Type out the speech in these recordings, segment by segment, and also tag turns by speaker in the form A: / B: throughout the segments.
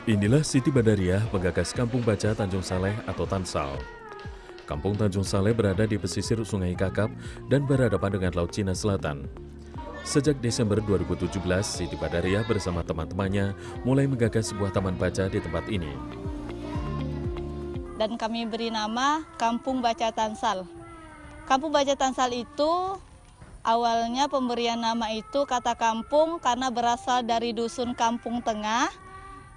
A: Inilah Siti Badariah, penggagas Kampung Baca Tanjung Saleh atau Tansal. Kampung Tanjung Saleh berada di pesisir Sungai Kakap dan berhadapan dengan Laut Cina Selatan. Sejak Desember 2017, Siti Badariah bersama teman-temannya mulai menggagas sebuah taman baca di tempat ini.
B: Dan kami beri nama Kampung Baca Tansal. Kampung Baca Tansal itu awalnya pemberian nama itu kata kampung karena berasal dari dusun Kampung Tengah,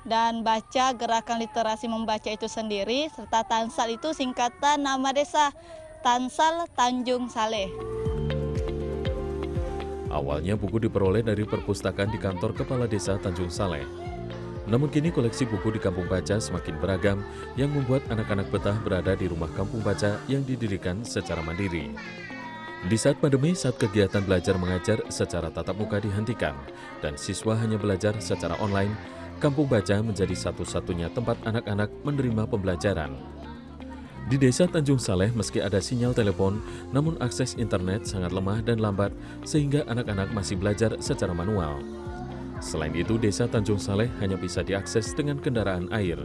B: dan baca gerakan literasi membaca itu sendiri, serta Tansal itu singkatan nama desa Tansal Tanjung Saleh.
A: Awalnya buku diperoleh dari perpustakaan di kantor Kepala Desa Tanjung Saleh. Namun kini koleksi buku di Kampung Baca semakin beragam yang membuat anak-anak betah berada di rumah Kampung Baca yang didirikan secara mandiri. Di saat pandemi, saat kegiatan belajar mengajar secara tatap muka dihentikan dan siswa hanya belajar secara online, Kampung Baca menjadi satu-satunya tempat anak-anak menerima pembelajaran. Di desa Tanjung Saleh, meski ada sinyal telepon, namun akses internet sangat lemah dan lambat sehingga anak-anak masih belajar secara manual. Selain itu, desa Tanjung Saleh hanya bisa diakses dengan kendaraan air.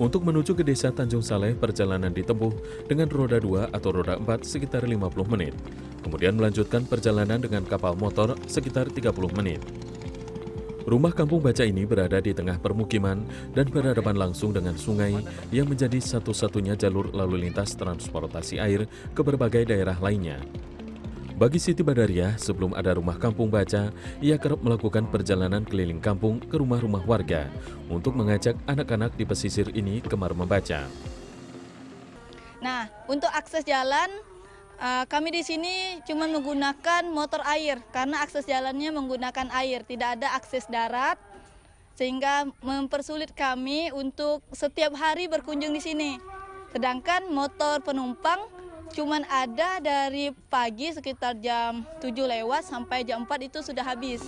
A: Untuk menuju ke desa Tanjung Saleh, perjalanan ditempuh dengan roda 2 atau roda 4 sekitar 50 menit. Kemudian melanjutkan perjalanan dengan kapal motor sekitar 30 menit. Rumah Kampung Baca ini berada di tengah permukiman dan berhadapan langsung dengan sungai yang menjadi satu-satunya jalur lalu lintas transportasi air ke berbagai daerah lainnya. Bagi Siti Badariah, sebelum ada rumah Kampung Baca, ia kerap melakukan perjalanan keliling kampung ke rumah-rumah warga untuk mengajak anak-anak di pesisir ini gemar membaca.
B: Nah, untuk akses jalan, kami di sini cuma menggunakan motor air karena akses jalannya menggunakan air, tidak ada akses darat, sehingga mempersulit kami untuk setiap hari berkunjung di sini. Sedangkan motor penumpang cuman ada dari pagi sekitar jam 7 lewat sampai jam 4 itu sudah habis.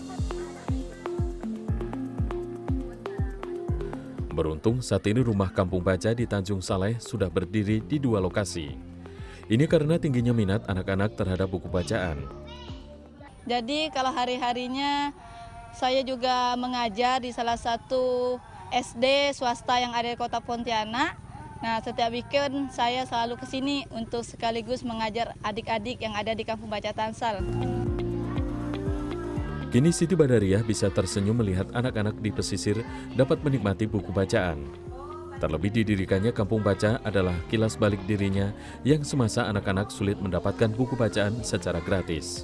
A: Beruntung saat ini rumah Kampung Baca di Tanjung Saleh sudah berdiri di 2 lokasi. Ini karena tingginya minat anak-anak terhadap buku bacaan.
B: Jadi kalau hari-harinya saya juga mengajar di salah satu SD swasta yang ada di Kota Pontianak. Nah, setiap weekend saya selalu ke sini untuk sekaligus mengajar adik-adik yang ada di Kampung Baca Tansal.
A: Kini Siti Badariah bisa tersenyum melihat anak-anak di pesisir dapat menikmati buku bacaan. Terlebih didirikannya Kampung Baca adalah kilas balik dirinya yang semasa anak-anak sulit mendapatkan buku bacaan secara gratis.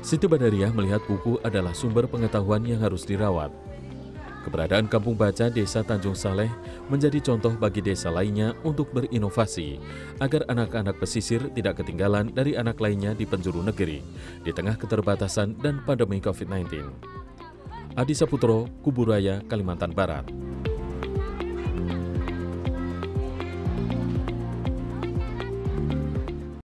A: Siti Badariah melihat buku adalah sumber pengetahuan yang harus dirawat. Keberadaan Kampung Baca Desa Tanjung Saleh menjadi contoh bagi desa lainnya untuk berinovasi agar anak-anak pesisir tidak ketinggalan dari anak lainnya di penjuru negeri di tengah keterbatasan dan pandemi COVID-19. Adi Saputro, Kuburaya, Kalimantan Barat.